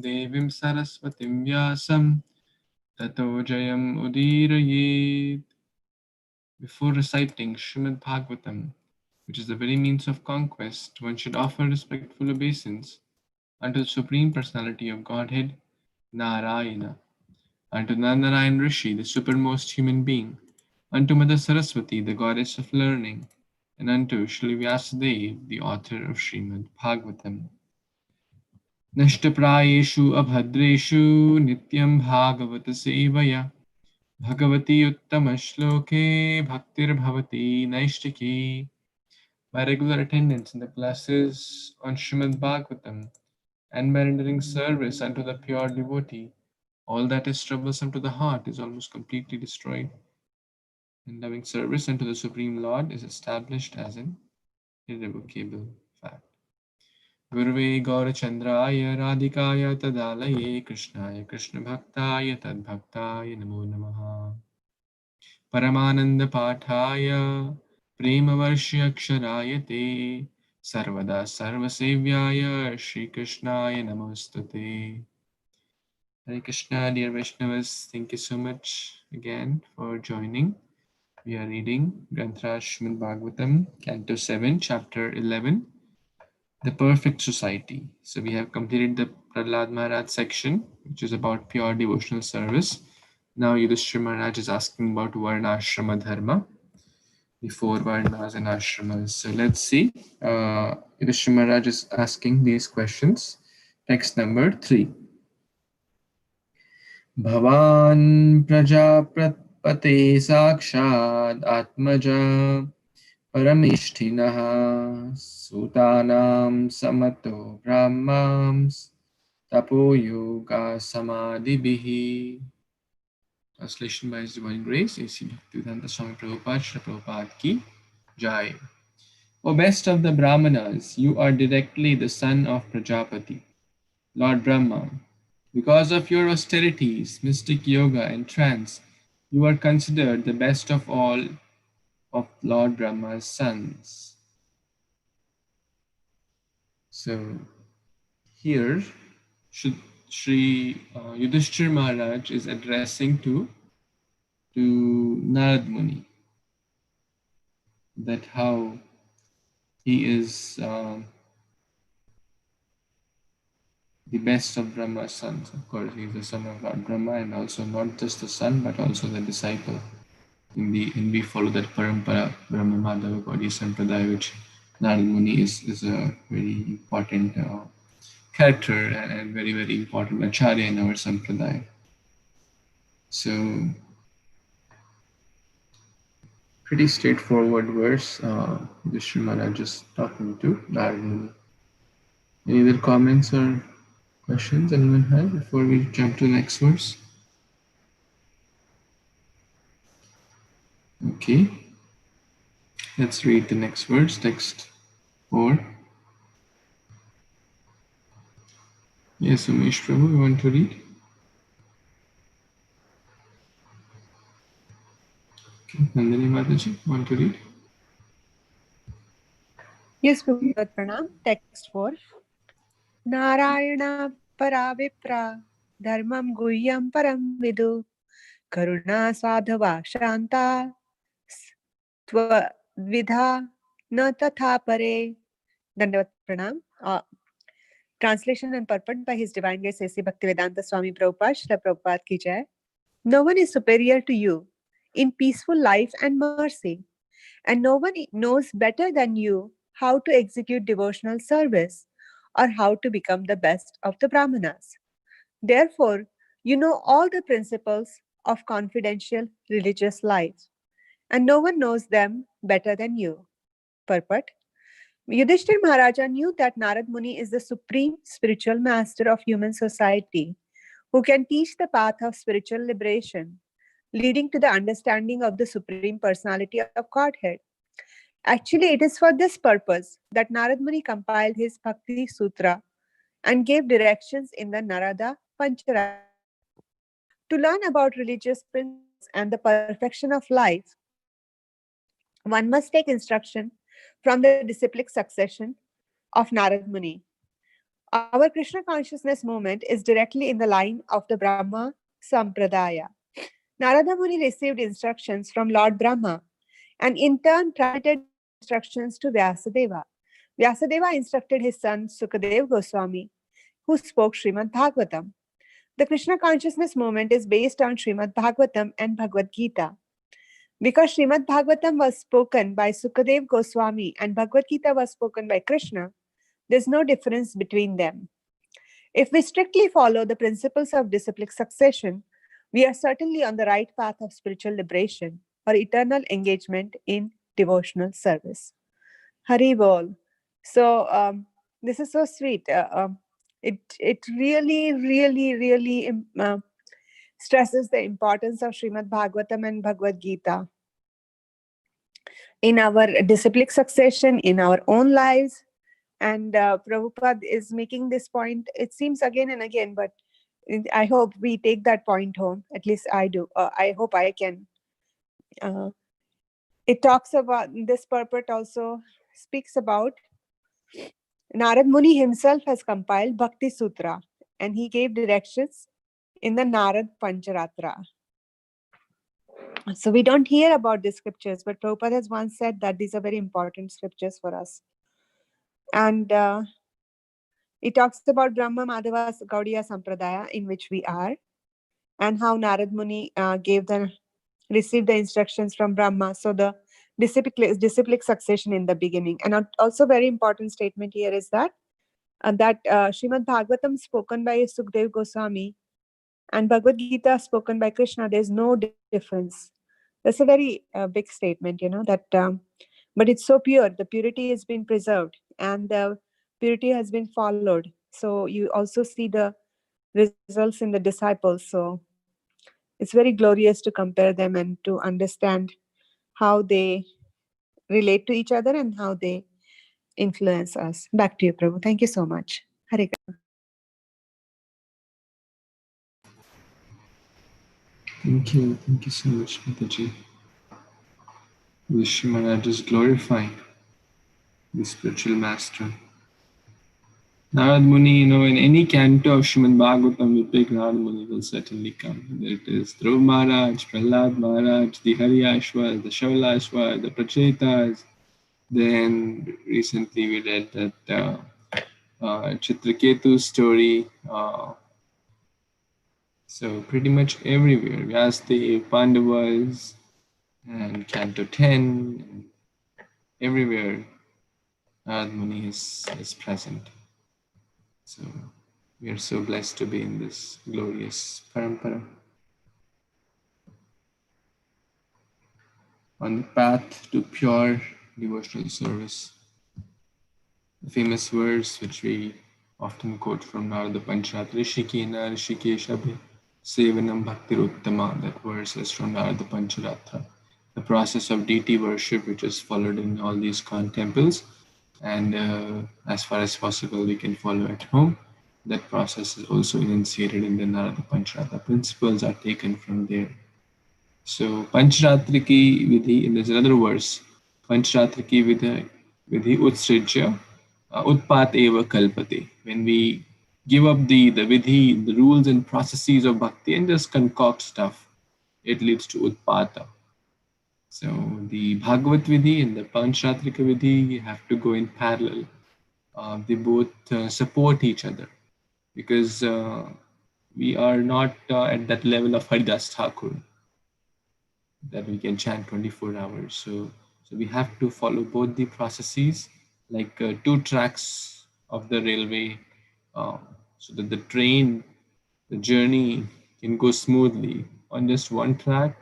devim saraswatim vyasam tato jayam udirayet. Before reciting Śrīmad-Bhāgavatam, which is the very means of conquest, one should offer respectful obeisance unto the Supreme Personality of Godhead, Narayana, unto Narayan Rishi, the supermost human being, unto Mother Saraswati, the goddess of learning, and unto Shri Vyasadeva, the author of Śrīmad-Bhāgavatam. Nashtaprayeshu abhadreshu nityam bhagavata sevaya bhagavati uttama shloke bhaktir bhavati naishtiki. By regular attendance in the classes on Śrīmad-Bhāgavatam and by rendering service unto the pure devotee, all that is troublesome to the heart is almost completely destroyed, and loving service unto the Supreme Lord is established as an irrevocable fact. Gurve Gaurachandraya Radhikaya Tadalaye Krishnaya Krishna Bhaktaya Tadbhaktaya Namo Namaha Paramananda Pathaya Premavarshya Aksharaya Te Sarvada Sarvasevyaya Shri Krishnaya Namostate. Hare Krishna, dear Vaishnavas, thank you so much again for joining. We are reading Granth Śrīmad-Bhāgavatam, Canto 7, Chapter 11, The Perfect Society. So we have completed the Prahlad Maharaj section, which is about pure devotional service. Now Yudhishthira Maharaj is asking about Varnashrama Dharma, the 4 Varnas and Ashramas. So let's see. Yudhishthira Maharaj is asking these questions. Text number 3. Bhavan Prajapate Sakshad Atmaja Paramishthinaha Sutanam Samato Brahmams Tapo Yoga Samadhibihi. Translation by His Divine Grace, A.C. Bhaktivedanta Swami Prabhupada, Shri Prabhupada Ki Jai. O best of the Brahmanas, you are directly the son of Prajapati, Lord Brahma. Because of your austerities, mystic yoga, and trance, you are considered the best of all of Lord Brahma's sons. So here, Shri Yudhishthira Maharaj is addressing to Narad Muni that how he is the best of Brahma's sons. Of course, he is the son of Lord Brahma, and also not just the son, but also the disciple. And we follow that parampara, Brahma Madhava Gaudiya Sampradaya, which Narad Muni is a very important character and very, very important acharya in our Sampradaya. So, pretty straightforward verse. Yudhishthira Maharaj is talking to Narad Muni. Any other comments or questions anyone has before we jump to the next verse? Okay, let's read the next verse, text 4. Yes, Umesh Prabhu, you want to read? Okay, Nandini Mataji, want to read? Yes, Prabhupada Pranam. Text 4. Narayana Paravipra Dharmam Guhyam Param Vidu Karuna Sadhava Shanta Vidha Na Tatha Pare. Dandavat Pranam. Translation and purport by His Divine Grace A.C. Bhaktivedanta Swami Prabhupada, Srila Prabhupada Ki Jai. No one is superior to you in peaceful life and mercy, and no one knows better than you how to execute devotional service or how to become the best of the Brahmanas. Therefore, you know all the principles of confidential religious life, and no one knows them better than you. Purport. Yudhishthira Maharaja knew that Narad Muni is the supreme spiritual master of human society who can teach the path of spiritual liberation, leading to the understanding of the Supreme Personality of Godhead. Actually, it is for this purpose that Narad Muni compiled his Bhakti Sutra and gave directions in the Narada Pancharatra. To learn about religious principles and the perfection of life, one must take instruction from the disciplic succession of Narad Muni. Our Krishna consciousness movement is directly in the line of the Brahma Sampradaya. Narada Muni received instructions from Lord Brahma and in turn transmitted these instructions to Vyasadeva. Vyasadeva instructed his son Sukadev Goswami, who spoke Srimad Bhagvatam. The Krishna consciousness movement is based on Srimad Bhagvatam and Bhagavad Gita. Because Srimad Bhagvatam was spoken by Sukadev Goswami and Bhagavad Gita was spoken by Krishna, there's no difference between them. If we strictly follow the principles of disciplic succession, we are certainly on the right path of spiritual liberation or eternal engagement in devotional service. Hari Bol. So this is so sweet. It really stresses the importance of Srimad Bhagavatam and Bhagavad Gita in our disciplic succession, in our own lives. And Prabhupada is making this point, it seems again and again, but I hope we take that point home. At least I do. I hope I can. It talks about, this purport also speaks about Narad Muni himself has compiled Bhakti Sutra and he gave directions in the Narad Pancharatra. So we don't hear about these scriptures, but Prabhupada has once said that these are very important scriptures for us. And it talks about Brahma Madhava Gaudiya Sampradaya, in which we are, and how Narad Muni received the instructions from Brahma. So the disciplic succession in the beginning. And also very important statement here is that Śrīmad Bhāgavatam spoken by Sukdev Goswami and Bhagavad Gita spoken by Krishna, there's no difference. That's a very big statement, that, but it's so pure. The purity has been preserved and the purity has been followed. So you also see the results in the disciples. So it's very glorious to compare them and to understand how they relate to each other and how they influence us. Back to you, Prabhu. Thank you so much. Hare Krishna. Thank you so much, Mataji. The Shrimanad is glorifying the spiritual master. Narad Muni, in any canto of Śrīmad Bhāgavatam, we pick Narad Muni will certainly come. Whether it is Dhruv Maharaj, Prahlad Maharaj, the Haryashvas, the Shavalashvas, the Prachetas. Then recently we read that Chitraketu's story. So pretty much everywhere, Vyasadeva, Pandavas, and Canto 10, everywhere Narad Muni is present. So we are so blessed to be in this glorious parampara. On the path to pure devotional service. The famous verse which we often quote from Narada Pancharatra, Rishikena Rishikeshabhe Sevanam Bhaktiruttama. That verse is from Narada Pancharatra. The process of deity worship which is followed in all these temples, and as far as possible we can follow at home. That process is also enunciated in the Narada Pancharatra. Principles are taken from there. So Pancharatriki Vidhi, and there's another verse, Pancharatriki Vidhi Utsrijya Utpat Eva Kalpate. When we give up the Vidhi, the rules and processes of bhakti and just concoct stuff, it leads to Utpata. So the Bhagavat Vidhi and the Pancharatrika Vidhi have to go in parallel. They both support each other because we are not at that level of Haridas Thakur that we can chant 24 hours. So we have to follow both the processes, like 2 tracks of the railway, so that the journey can go smoothly. On just one track,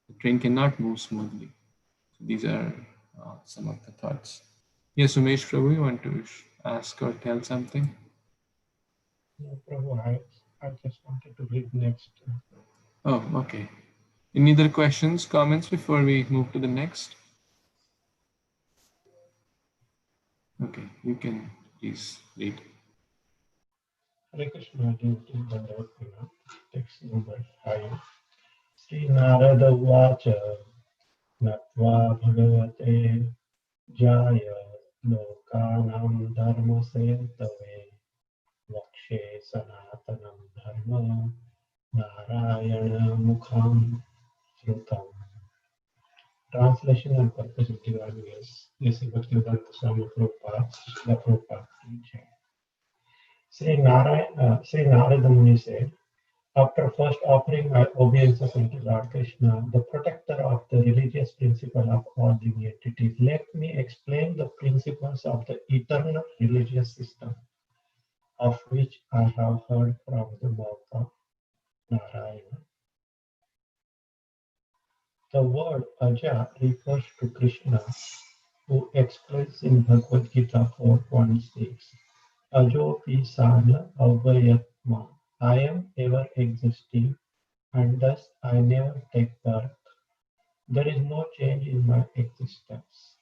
the train cannot move smoothly. So these are some of the thoughts. Yes, Umesh Prabhu, you want to ask or tell something? Yeah, Prabhu, I just wanted to read next. Oh, okay. Any other questions, comments before we move to the next? Okay, you can please read. Hare Krishna, Bhagavatam, text number 5. Sri Narada Vacha, Natva Bhagavate, Jaya, Lokanam Dharma Sentave, Mokshe Sanatanam Dharma Narayana Mukham Shrutam. Translation and purpose of divine grace. This is Bhaktivedanta Swami Prabhupada, the Prabhupada teaching. Sri Narada Muni said, after first offering my obeisances unto Lord Krishna, the protector of the religious principle of all living entities, let me explain the principles of the eternal religious system, of which I have heard from the mouth of Narayana. The word Aja refers to Krishna, who explains in Bhagavad Gita 4.6, Ajopi Sana Avayatma. I am ever existing, and thus I never take birth. There is no change in my existence.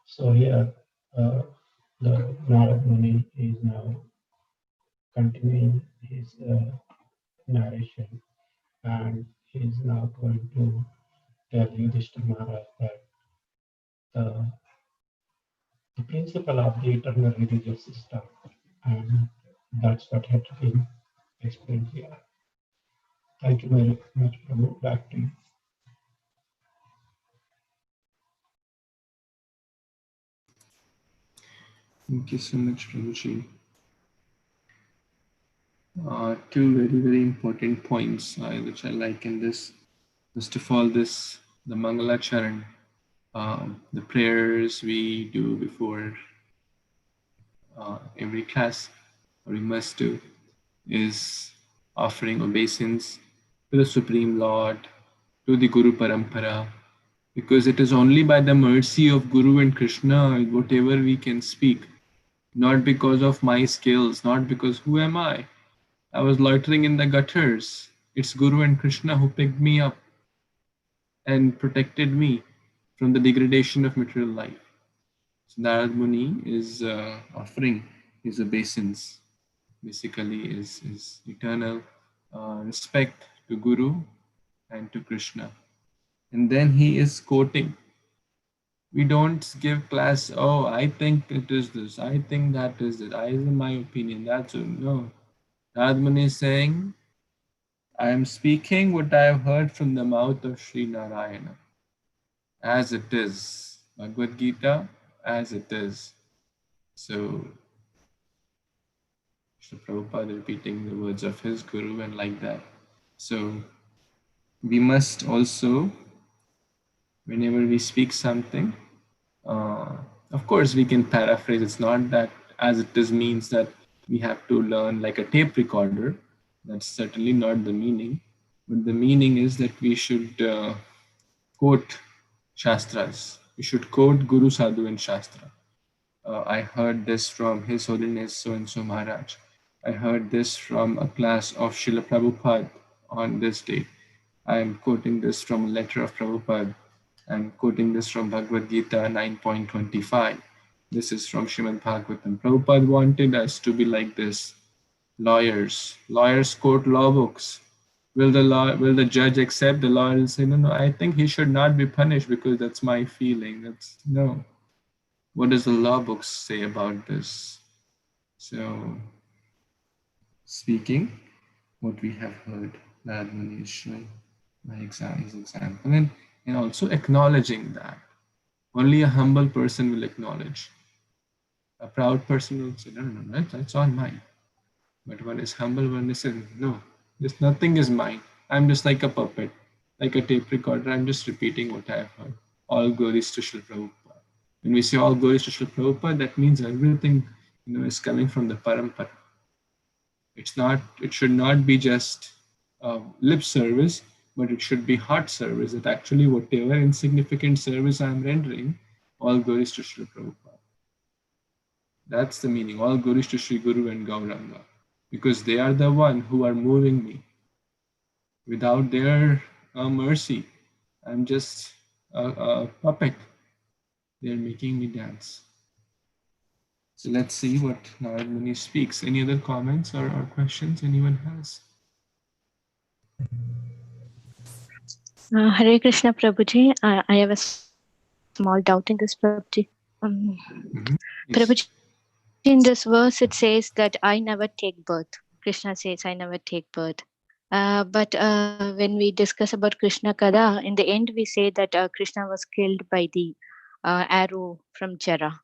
So here, the Narad Muni is now continuing his narration, and he is now going to tell Yudhishthira Maharaj that the principle of the eternal religious system, and that's what had been explained here. Thank you very much, Prabhu. Back to you. Thank you so much, Prabhuji. Two very, very important points which I like in this. First of all, the Mangala Charan, the prayers we do before every class, or we must do, is offering obeisance to the Supreme Lord, to the Guru Parampara, because it is only by the mercy of Guru and Krishna whatever we can speak, not because of my skills, not because who am I? I was loitering in the gutters. It's Guru and Krishna who picked me up and protected me from the degradation of material life. So Narad Muni is offering his obeisance, basically is eternal respect to Guru and to Krishna. And then he is quoting. We don't give class, oh, I think it is this, I think that is it, I is my opinion, that's it. No. Narad Muni is saying, I am speaking what I have heard from the mouth of Sri Narayana. As it is. Bhagavad Gita, as it is. So, Sri Prabhupada repeating the words of his Guru and like that. So, we must also, whenever we speak something, of course we can paraphrase. It's not that as it is means that we have to learn like a tape recorder. That's certainly not the meaning. But the meaning is that we should quote Shastras. We should quote Guru Sadhu in Shastra. I heard this from His Holiness so-and-so Maharaj. I heard this from a class of Srila Prabhupada on this date. I am quoting this from a letter of Prabhupada. I'm quoting this from Bhagavad Gita 9.25. This is from Śrīmad-Bhāgavatam. Prabhupada wanted us to be like this. Lawyers quote law books. Will the judge accept? The lawyer will say, no, I think he should not be punished because that's my feeling. No. What does the law books say about this? So, speaking what we have heard, Narad Muni is showing by his example, and also acknowledging that. Only a humble person will acknowledge. A proud person will say, no, that's all mine. But one is humble, one is saying, no, nothing is mine. I'm just like a puppet, like a tape recorder. I'm just repeating what I have heard. All glories to Srila Prabhupada. When we say all glories to Srila Prabhupada, that means everything is coming from the parampara. It should not be just lip service, but it should be heart service. That actually whatever insignificant service I'm rendering, all glories to Srila Prabhupada. That's the meaning. All glories to Sri Guru and Gauranga. Because they are the one who are moving me. Without their mercy, I'm just a puppet. They're making me dance. So let's see what Narad Muni speaks. Any other comments or questions anyone has? Hare Krishna Prabhuji. I have a small doubt in this, Prabhuji. Yes. Prabhuji, In this verse, it says that I never take birth. Krishna says, I never take birth. But when we discuss about Krishna Kada, in the end, we say that Krishna was killed by the arrow from Jara.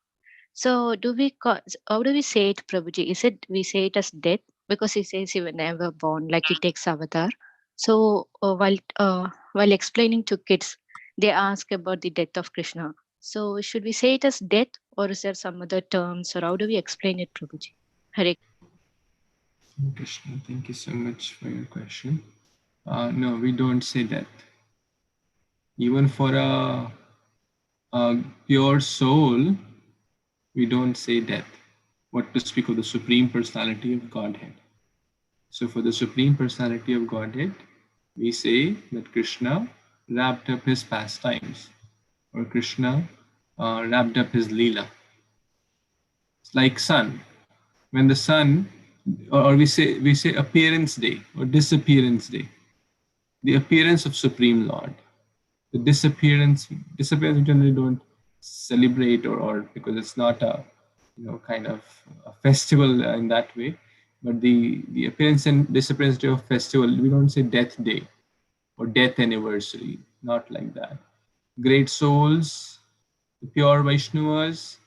So, how do we say it, Prabhuji? Is it we say it as death? Because he says he was never born, like he takes avatar. So, while explaining to kids, they ask about the death of Krishna. So, should we say it as death, or is there some other terms, or how do we explain it, Prabhuji? Hare Krishna, thank you so much for your question. No, we don't say that. Even for a pure soul, we don't say death. What to speak of the Supreme Personality of Godhead. So for the Supreme Personality of Godhead, we say that Krishna wrapped up his pastimes, or Krishna wrapped up his Leela. It's like sun. When the sun, or we say appearance day or disappearance day, the appearance of Supreme Lord. The disappearance we generally don't celebrate, or because it's not a kind of a festival in that way. But the appearance and disappearance day of festival, we don't say death day or death anniversary, not like that. Great souls, the pure Vaishnavas,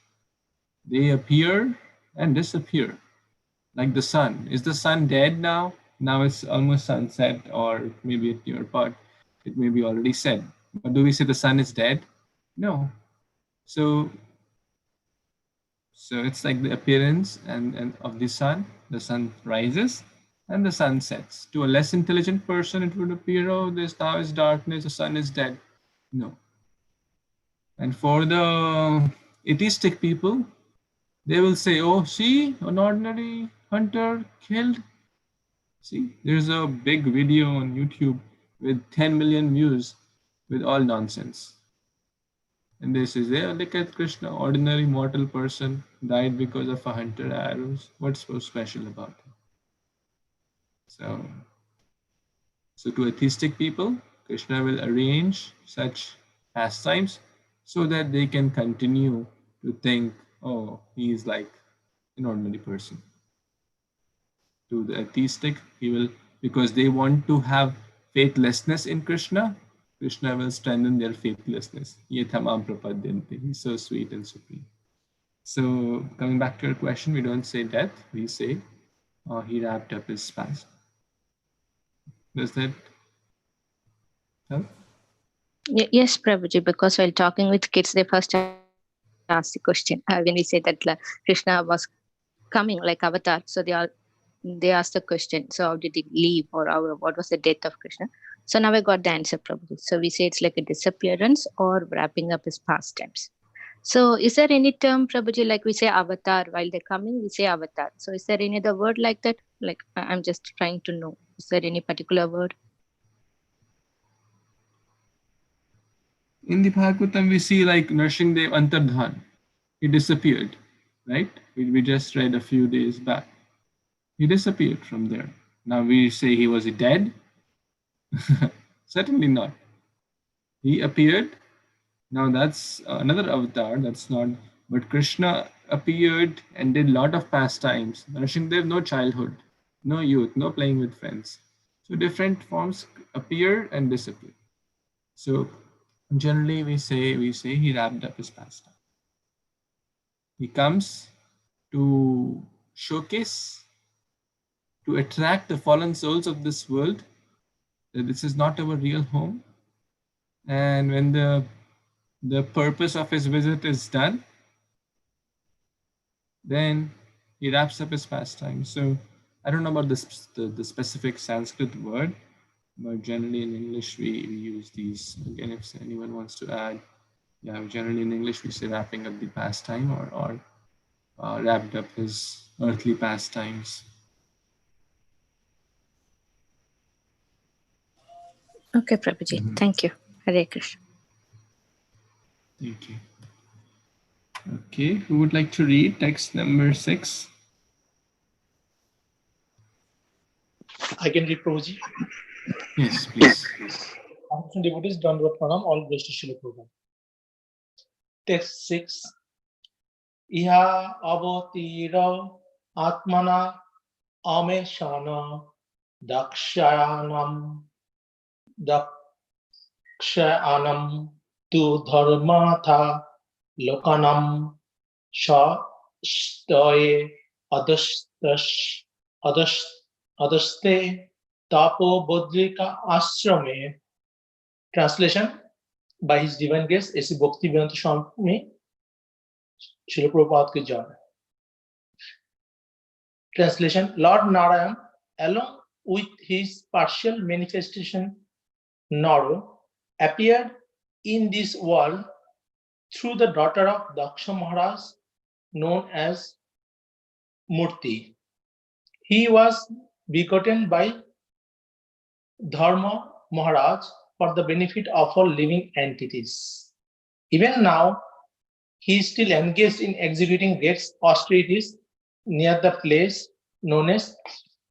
they appear and disappear like the sun. Is the sun dead now? Now it's almost sunset, or maybe at your part, it may be already set. But do we say the sun is dead? No. So it's like the appearance and of the sun. The sun rises and the sun sets. To a less intelligent person, it would appear, oh, this now is darkness, the sun is dead. No. And for the atheistic people, they will say, oh, see, an ordinary hunter killed. See, there's a big video on YouTube with 10 million views with all nonsense. And they say, yeah, look at Krishna, ordinary mortal person, died because of a hunter arrows. What's so special about him? So to atheistic people, Krishna will arrange such pastimes so that they can continue to think, oh, he is like an ordinary person. To the atheistic, he will, because they want to have faithlessness in Krishna, Krishna will strengthen their faithlessness. Ye thamam prapadyante. He's so sweet and supreme. So coming back to your question, we don't say death, we say he wrapped up his past. Does that help? Yes, Prabhuji, because while talking with kids, they first ask the question. When we say that Krishna was coming like avatar, so they asked the question, so how did he leave, or what was the death of Krishna? So now I got the answer, Prabhuji. So we say it's like a disappearance or wrapping up his pastimes. So is there any term, Prabhuji, like we say avatar, while they're coming, we say avatar. So is there any other word like that? Like I'm just trying to know, is there any particular word? In the Bhagavatam, we see like Nrsimhadev Antardhan. He disappeared, right? We just read a few days back. He disappeared from there. Now we say he was dead? Certainly not. He appeared. Now that's another avatar. That's not. But Krishna appeared and did a lot of pastimes. Nrsimhadev, no childhood, no youth, no playing with friends. So different forms appear and disappear. So generally we say he wrapped up his pastime. He comes to showcase, to attract the fallen souls of this world, that this is not our real home. And when the purpose of his visit is done, then he wraps up his pastime. So I don't know about the specific Sanskrit word, but generally in English we use these. Again, if anyone wants to add, yeah, generally in English we say wrapping up the pastime, or wrapped up his earthly pastimes. Okay, Prabhuji. Thank you. Hare Krishna. Thank you. Okay, who would like to read text number 6? I can read, Prabhuji. Yes, please. After devotees, Dandava Pranam, all blessed to Srila Prabhupada. Text 6. iha avatira atmana ameshana dakshayanam dakshayanam tu dharmatha lokanam sha stoye adaste tapo bodrika ashrame. Translation by His Divine Grace, A.C. Bhaktivedanta Swami, Srila Prabhupada Ki Jai. Translation: Lord Narayan, along with his partial manifestation Nara, appeared in this world through the daughter of Daksha Maharaj, known as Murti. He was begotten by Dharma Maharaj for the benefit of all living entities. Even now, he is still engaged in executing great austerities near the place known as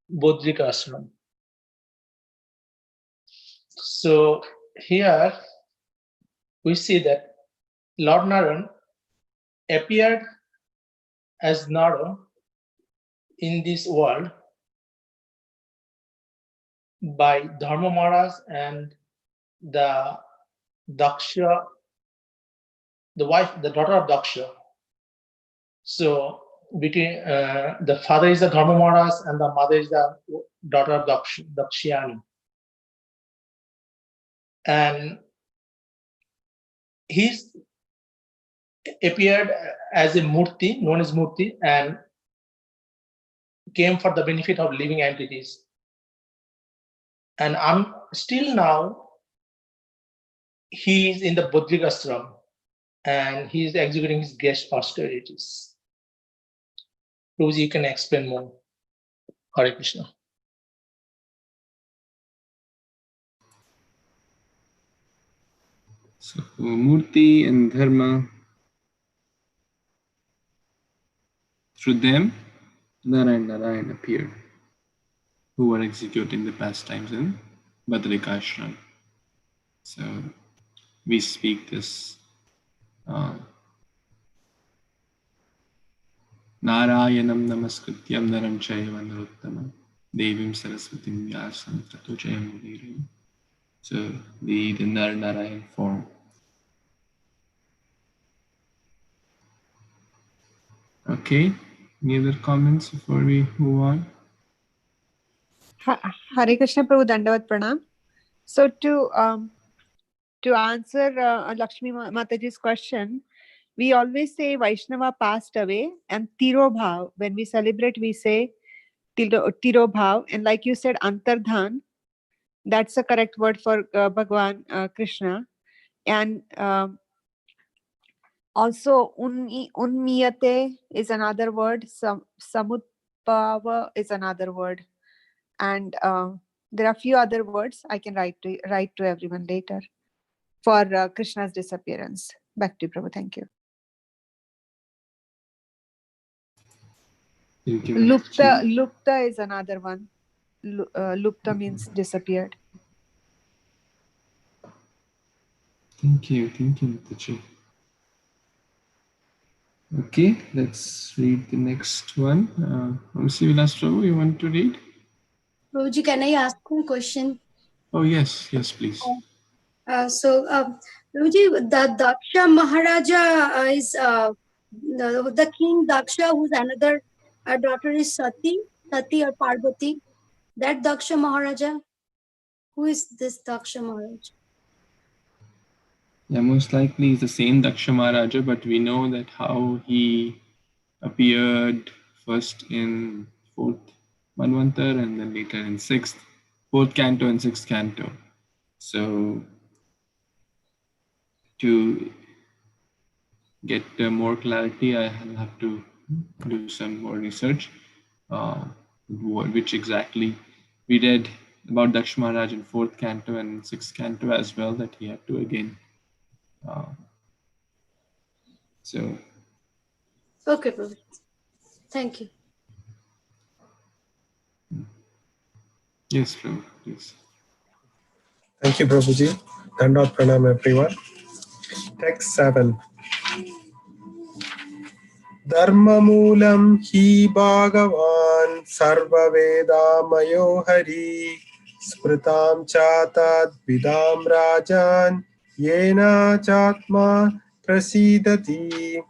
Bodrika Ashram. So here we see that Lord Narayan appeared as Nara in this world by Dharma Maharaj and the Daksha, the daughter of Daksha. So between the father is the Dharma Maharaj and the mother is the daughter of Dakshyani. And he's appeared as a Murti, known as Murti, and came for the benefit of living entities. And still now, he is in the Bodhigastram and he is executing his guest austerities. Rosie, you can explain more. Hare Krishna. So Murti and Dharma, through them, Narayan appeared, who were executing the pastimes in Badrika Ashram. So we speak this Narayanam namaskrityam naram chaiva narottamam devim saraswatim vyasam tato jayamudirim. So the Narayan form. Okay, any other comments before we move on? Hare Krishna Prabhu, Dandavat Pranam. So to answer Lakshmi Mataji's question, we always say Vaishnava passed away, and Tirobhav, when we celebrate, we say Tirobhav, and like you said, Antardhan, that's the correct word for Bhagwan Krishna. And also Unmiyate is another word, Samutpava is another word, and there are a few other words I can write to everyone later for Krishna's disappearance. Back to you, Prabhu. Thank you. Thank you. Lupta is another one. Lupta means disappeared. Thank you, Mataji. Okay, let's read the next one. Vamsi Vilas Prabhu, you want to read? Prabhuji, can I ask one question? Oh yes, please. Prabhuji, the Daksha Maharaja is the king Daksha, whose another daughter is Sati or Parvati. That Daksha Maharaja, who is this Daksha Maharaja? Yeah, most likely it's the same Daksha Maharaja, but we know that how he appeared first in 4th Manvantar and then later in 4th canto and 6th canto. So to get more clarity, I'll have to do some more research, which exactly we read about Daksha Maharaj in 4th canto and 6th canto as well, that he had to again. So. Okay, Prabhu. Thank you. Yes, Prabhu, please. Thank you, Prabhuji. Dandavat Pranam, everyone. Text 7. Dharmamulam hi Bhagavan sarva vedamayo hari smritam chatat vidam rajan yena chatma prasidati.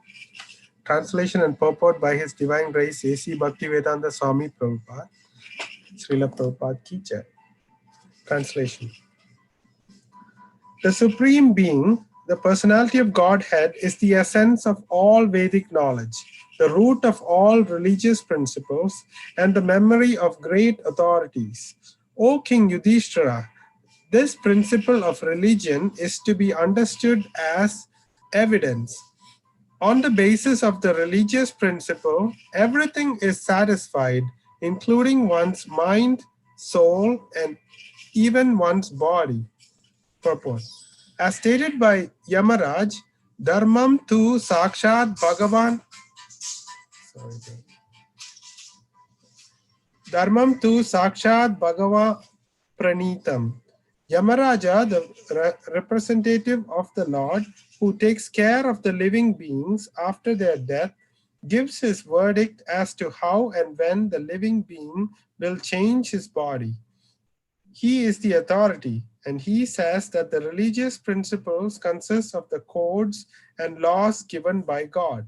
Translation and purport by His Divine Grace A.C. Bhaktivedanta Swami Prabhupada. Srila Prabhupada Ki Jai. Translation. The Supreme Being, the personality of Godhead, is the essence of all Vedic knowledge, the root of all religious principles, and the memory of great authorities. O King Yudhishthira, this principle of religion is to be understood as evidence. On the basis of the religious principle, everything is satisfied, including one's mind, soul, and even one's body. Purport. As stated by Yamaraj, Dharmam tu Sakshat Bhagavan. Dharmam tu Sakshat Bhagava Pranitam. Yamaraja, the representative of the Lord, who takes care of the living beings after their death, gives his verdict as to how and when the living being will change his body. He is the authority, and he says that the religious principles consist of the codes and laws given by God.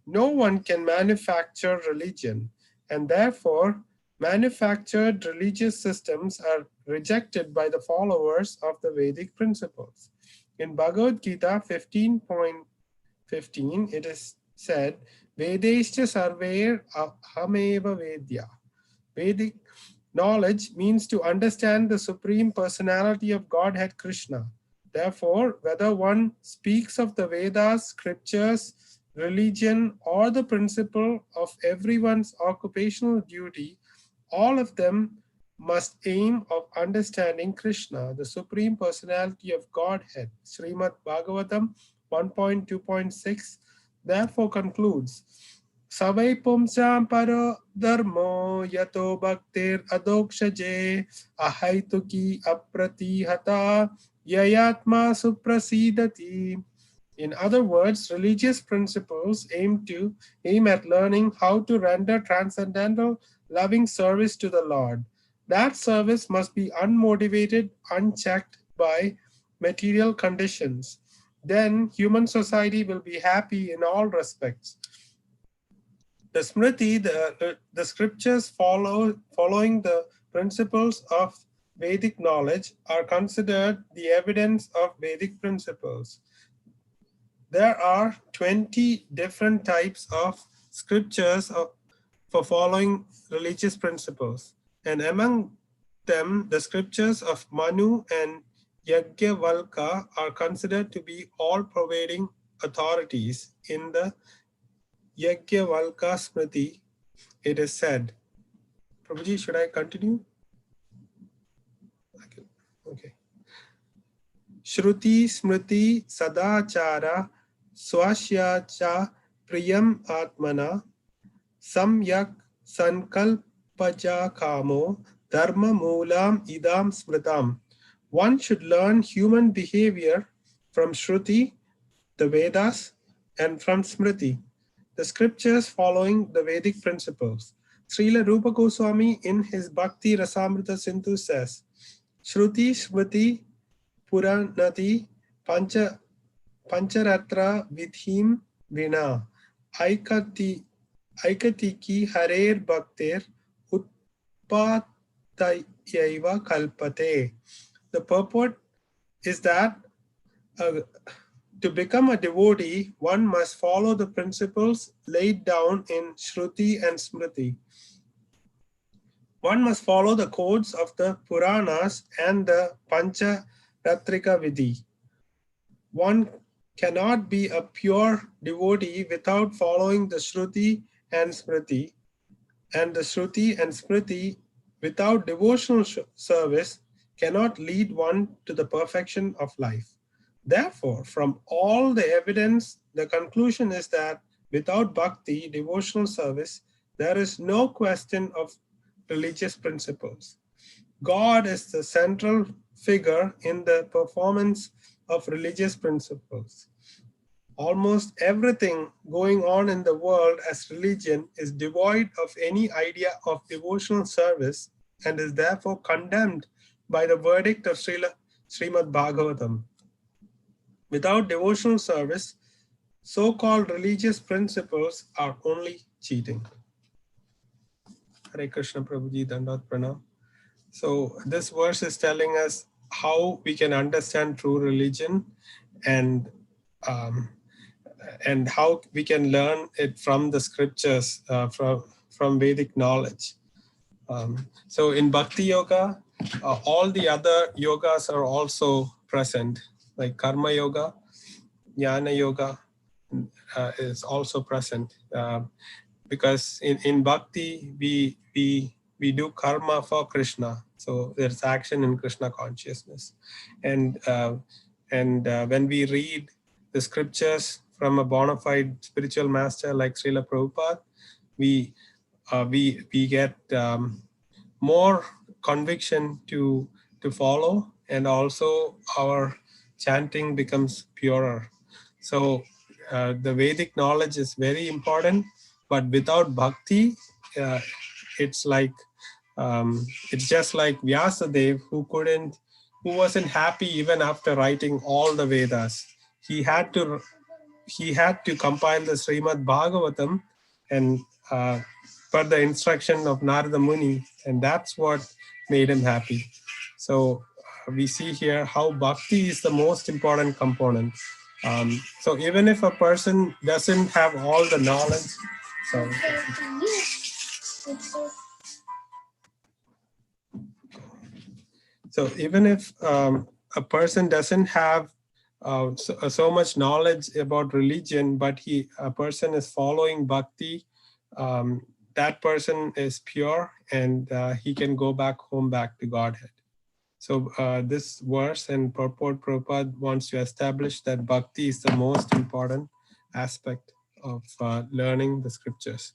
No one can manufacture religion, and therefore manufactured religious systems are rejected by the followers of the Vedic principles. In Bhagavad Gita 15.15, it is said, Vedescha sarver ahameva vedya. Vedic knowledge means to understand the Supreme Personality of Godhead Kṛṣṇa. Therefore, whether one speaks of the Vedas, scriptures, religion, or the principle of everyone's occupational duty, all of them must aim of understanding Kṛṣṇa, the Supreme Personality of Godhead. Śrīmad-Bhāgavatam 1.2.6 therefore concludes, Savai pumsam paro dharmo yato bhaktir adokshaje ahaituki apratihata yayatma suprasidati. In other words, religious principles aim at learning how to render transcendental loving service to the Lord. That service must be unmotivated, unchecked by material conditions. Then human society will be happy in all respects. The Smriti, the scriptures following the principles of Vedic knowledge are considered the evidence of Vedic principles. There are 20 different types of scriptures for following religious principles. And among them, the scriptures of Manu and Yajnavalkya are considered to be all-pervading authorities. In the Yajnavalkya Smriti, it is said, Prabhuji, should I continue? Okay. Shruti Smriti Sadachara Swasya cha Priyam Atmana Samyak Sankalpaja Kamo Dharma Moolam Idam Smritam. One should learn human behavior from Shruti, the Vedas, and from Smriti, the scriptures following the Vedic principles. Srila Rupa Goswami in his Bhakti Rasamrita Sindhu says, Shruti Smriti Puranati Pancharatra Vidhim Vina Aikatiki Harer Bhaktir Utpatayaiva Kalpate. The purport is that to become a devotee, one must follow the principles laid down in Shruti and Smriti. One must follow the codes of the Puranas and the Pancharatrika Vidhi. One cannot be a pure devotee without following the Shruti and Smriti, and the Shruti and Smriti without devotional service cannot lead one to the perfection of life. Therefore, from all the evidence, the conclusion is that without bhakti, devotional service, there is no question of religious principles. God is the central figure in the performance of religious principles. Almost everything going on in the world as religion is devoid of any idea of devotional service and is therefore condemned by the verdict of Śrīmad-Bhāgavatam. Without devotional service, so-called religious principles are only cheating. Hare Krishna Prabhuji, Dandat Pranam. So this verse is telling us how we can understand true religion and how we can learn it from the scriptures, from Vedic knowledge. So in Bhakti Yoga, all the other yogas are also present, like Karma Yoga, Jnana Yoga is also present. Because in Bhakti, we do karma for Krishna. So there's action in Krishna consciousness. And when we read the scriptures from a bona fide spiritual master like Srila Prabhupada, we get more conviction to follow, and also our chanting becomes purer. So the Vedic knowledge is very important, but without bhakti, it's just like Vyasadeva, who wasn't happy even after writing all the Vedas. He had to compile the Śrīmad-Bhāgavatam and per the instruction of Narada Muni, and that's what made him happy. So we see here how bhakti is the most important component. So even if a person doesn't have all the knowledge, so even if a person doesn't have so much knowledge about religion, but a person is following bhakti, that person is pure, and he can go back home, back to Godhead. So this verse and purport Prabhupada wants to establish that bhakti is the most important aspect of learning the scriptures.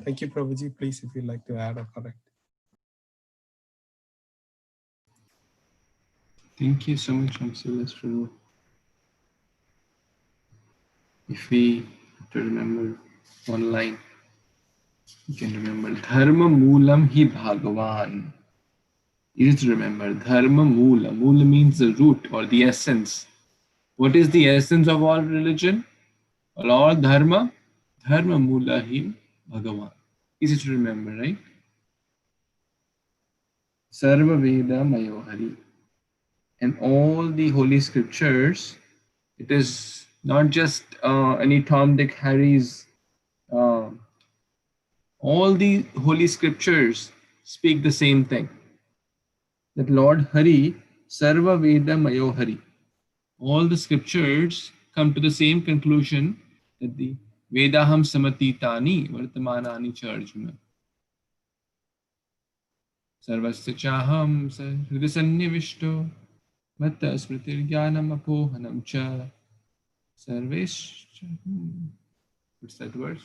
Thank you, Prabhuji. Please, if you'd like to add or correct. Thank you so much, Prabhu. If we have to remember one line, you can remember Dharma Moolam Hi Bhagavan. You just remember Dharma Moola. Moola means the root or the essence. What is the essence of all religion? All dharma? Dharma Moola Hi Bhagavan. Easy to remember, right? Sarva Veda Mayo Hari. And all the holy scriptures, it is not just any Tom, Dick, Harry's. All the holy scriptures speak the same thing. That Lord Hari, Sarva Veda Mayo Hari. All the scriptures come to the same conclusion that the Vedaham Samatitani Vartamanani cha Arjuna. Sarvasya Chaham Hridasannivishto Matta Smritir Jnanam Apohanam cha Sarvesh. What's that verse?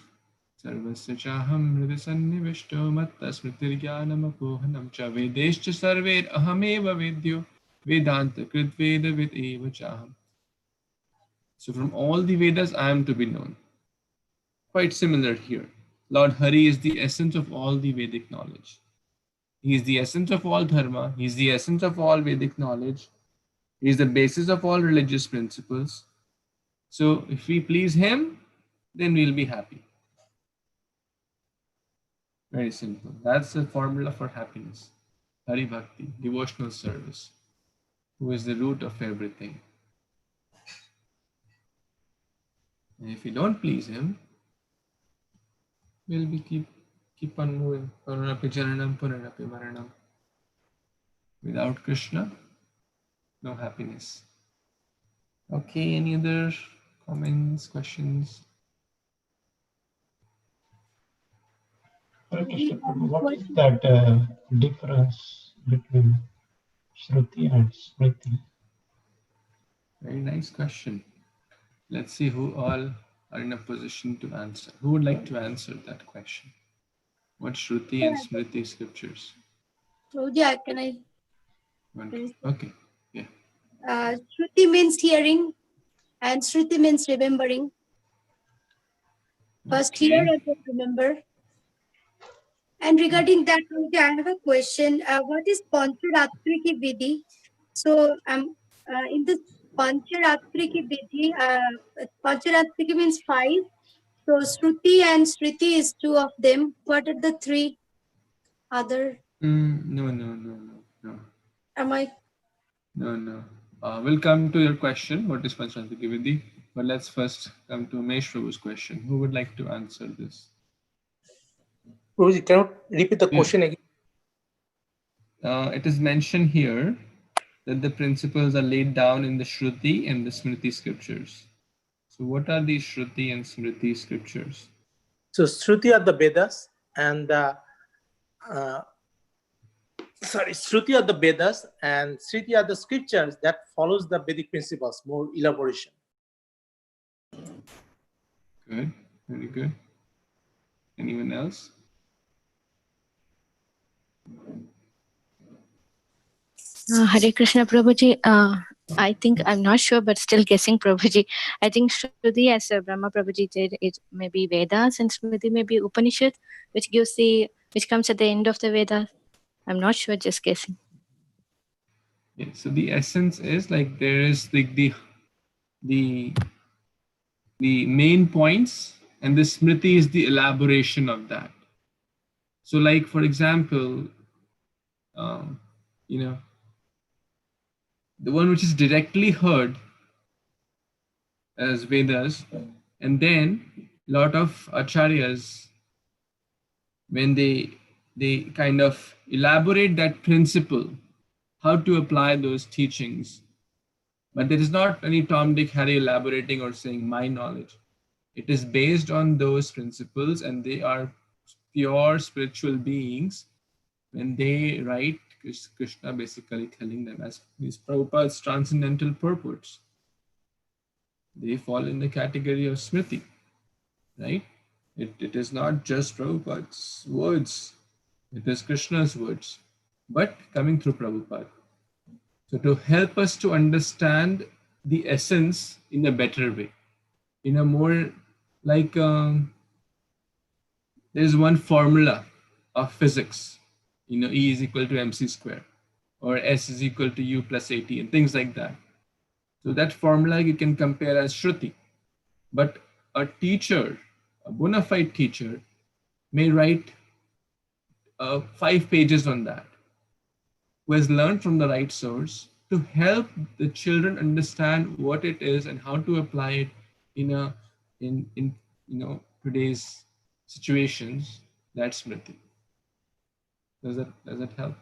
Sarvasya Chaham Hridasannivishto Matta Smritir Jnanam Apohanam cha Vedescha Sarver Ahameva Vedyo Vedanta Krit Veda Vid Eva Chaham. So from all the Vedas I am to be known. Quite similar here. Lord Hari is the essence of all the Vedic knowledge. He is the essence of all dharma. He is the essence of all Vedic knowledge. He is the basis of all religious principles. So if we please him, then we'll be happy. Very simple. That's the formula for happiness. Hari Bhakti, devotional service, who is the root of everything. And if we don't please him, we'll be keep on moving. Paranapi Jananam, Puranapi Maranam. Without Kṛṣṇa, no happiness. Okay, any other comments, questions? What is that difference between Shruti and Smriti? Very nice question. Let's see who all are in a position to answer. Who would like to answer that question? What Shruti and Smriti scriptures? So yeah, can I? Okay, yeah. Shruti means hearing, and Shruti means remembering. First year, Okay. I don't remember. And regarding that, Prabhuji, I have a question. What is Pancharatriki Vidhi? So, in this Pancharatriki Vidhi, Pancharatriki means 5. So, Shruti and Smriti is 2 of them. What are the 3 other? No. Am I? No. We'll come to your question. What is Pancharatrika Vidhi? But let's first come to Mesh Prabhu's question. Who would like to answer this? Prabhuji, can you repeat the Yeah. question again? It is mentioned here that the principles are laid down in the Shruti and the Smriti scriptures. So, what are these Shruti and Smriti scriptures? So Shruti are the Vedas and Shruti are the Vedas and Smriti are the scriptures that follows the Vedic principles, more elaboration. Good, very good. Anyone else? Hare Krishna Prabhuji. I think, I'm not sure, but still guessing Prabhuji. I think Shruti, as Brahma Prabhuji did, it may be Vedas, and Smriti may be Upanishad, which comes at the end of the Vedas. I'm not sure, just guessing. Yeah, so the essence is like there is like the main points, and the Smriti is the elaboration of that. So, like for example, you know, the one which is directly heard as Vedas, and then lot of acharyas, when they kind of elaborate that principle, how to apply those teachings. But there is not any Tom, Dick, Harry elaborating or saying my knowledge. It is based on those principles, and they are pure spiritual beings. When they write, Krishna basically telling them as these Prabhupada's transcendental purports. They fall in the category of Smriti, right? It is not just Prabhupada's words, it is Krishna's words, but coming through Prabhupada. So, to help us to understand the essence in a better way, in a more like there's one formula of physics, E is equal to mc square, or S is equal to U plus AT, and things like that. So, that formula you can compare as Shruti. But a teacher, a bona fide teacher, may write 5 pages on that, who has learned from the right source to help the children understand what it is and how to apply it in today's situations. That's Smriti. Does that help?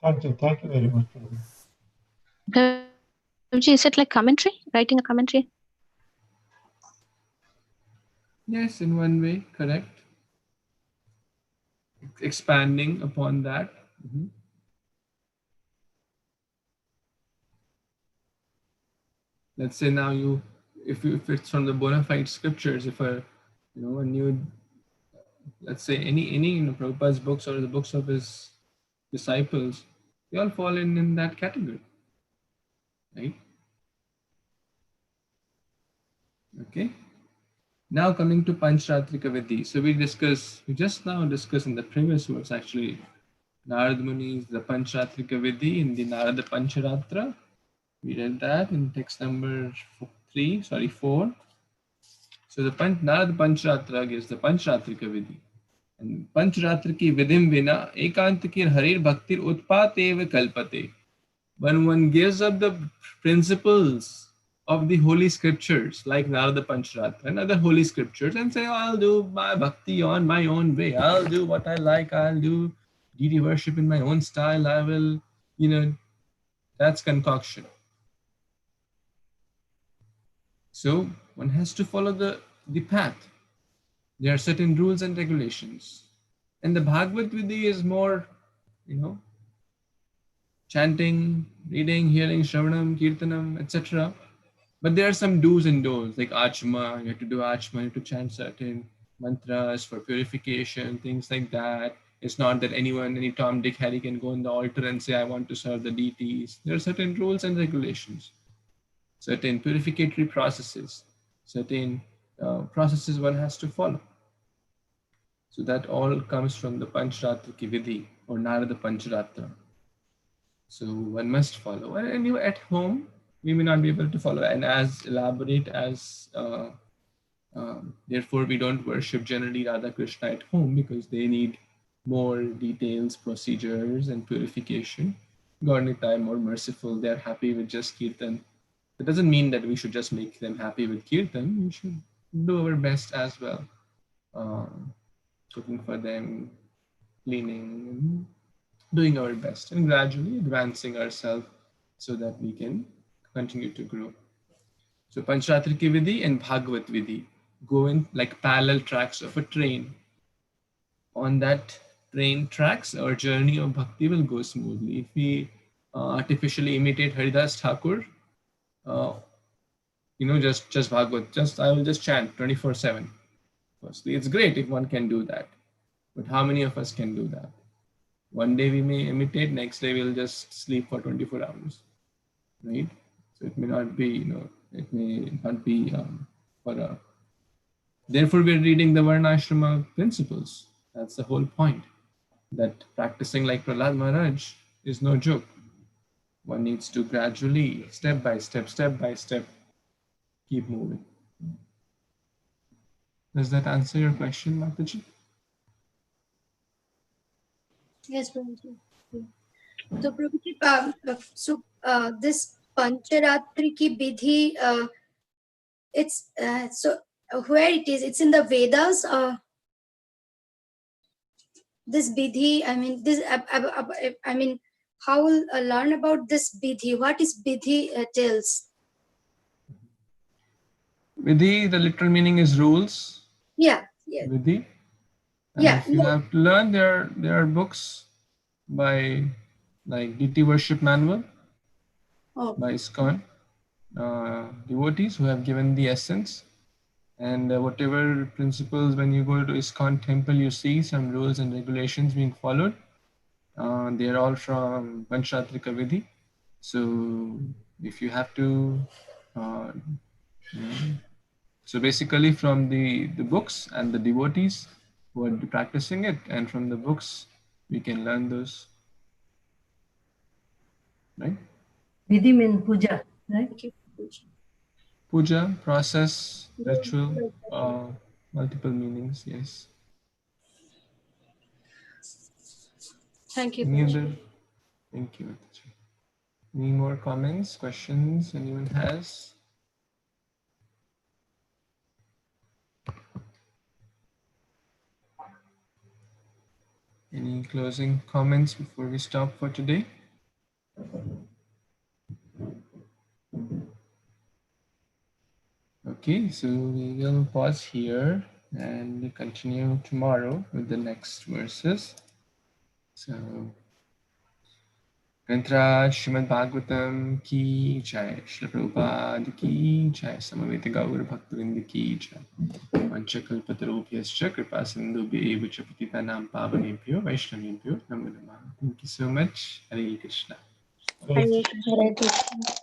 Thank you very much. Prabhuji, is it like commentary? Writing a commentary? Yes, in one way, correct. Expanding upon that. Mhm. Let's say now if it's from the bona fide scriptures, if a new, let's say any Prabhupada's books or the books of his disciples, they all fall in that category, right? Okay. Now coming to Panchratrika Vidhi. So we just now discussed in the previous verse actually, Narad Muni's the Panchratrika Vidhi in the Narada Pancharatra. We read that in text number 4. So the Narada Pancharatra gives the Panchratrika Vidhi. And Panchratriki Vidhim Vina Ekantikir Harir Bhaktir Utpate Kalpate. When one gives up the principles of the holy scriptures like Narada Pancharatra and other holy scriptures and say, I'll do my bhakti on my own way, I'll do what I like, I'll do deity worship in my own style, I will, that's concoction. So one has to follow the path. There are certain rules and regulations. And the Bhagavad Vidhi is more, chanting, reading, hearing, Shravanam, Kirtanam, etc. But there are some do's and don'ts, like Achma, you have to do Achma, you have to chant certain mantras for purification, things like that. It's not that any Tom, Dick, Harry can go on the altar and say, I want to serve the deities. There are certain rules and regulations, certain purificatory processes, certain processes one has to follow. So that all comes from the Pancharatra ki Vidhi or Narada Pancharatra. So one must follow. And you at home, we may not be able to follow and as elaborate as therefore we don't worship generally Radha Krishna at home because they need more details, procedures and purification. God Nityam more merciful, they're happy with just Kirtan. That doesn't mean that we should just make them happy with Kirtan. We should do our best as well. Cooking for them, cleaning, doing our best and gradually advancing ourselves so that we can continue to grow. So Pancharatra ki Vidhi and Bhagavat Vidhi go in like parallel tracks of a train. On that train tracks, our journey of bhakti will go smoothly. If we artificially imitate Haridas Thakur, just Bhagavat, I will just chant 24/7. Firstly, it's great if one can do that, but how many of us can do that? One day we may imitate, next day we'll just sleep for 24 hours, right? So it may not be, it may not be for a. Therefore, we're reading the Varnashrama principles. That's the whole point. That practicing like Prahlad Maharaj is no joke. One needs to gradually, step by step, keep moving. Does that answer your question, Mataji? Yes, Prabhuji. So, Prabhuji, this Pancharatri ki Vidhi, it's where it is? It's in the Vedas. This Vidhi, how will learn about this Vidhi? What is Vidhi tells? Vidhi, the literal meaning is rules. Yeah. Vidhi. And if you have to learn, there are books by like DT Worship Manual by ISKCON devotees who have given the essence. And whatever principles, when you go to ISKCON temple, you see some rules and regulations being followed. They are all from Panchatrika Vidhi. So if you have to, so basically from the books and the devotees who are practicing it, and from the books, we can learn those. Right? Vidhi means puja, right? Puja, process, ritual, multiple meanings, yes. Thank you. Thank you. Any more comments, questions anyone has? Any closing comments before we stop for today? Okay, so we will pause here and continue tomorrow with the next verses. So, Grantaraj Śrīmad-Bhāgavatam ki jai, Śrīla Prabhupada ki jai, Samaveta Gaur Bhaktavinda ki jai, Vanchakalpatarubhyascha Kripa Sindhubhya Evacha Patitanam Pavanebhyo Vaishnavebhyo Namo Namah. Thank you so much. Hare Krishna. Hare Krishna.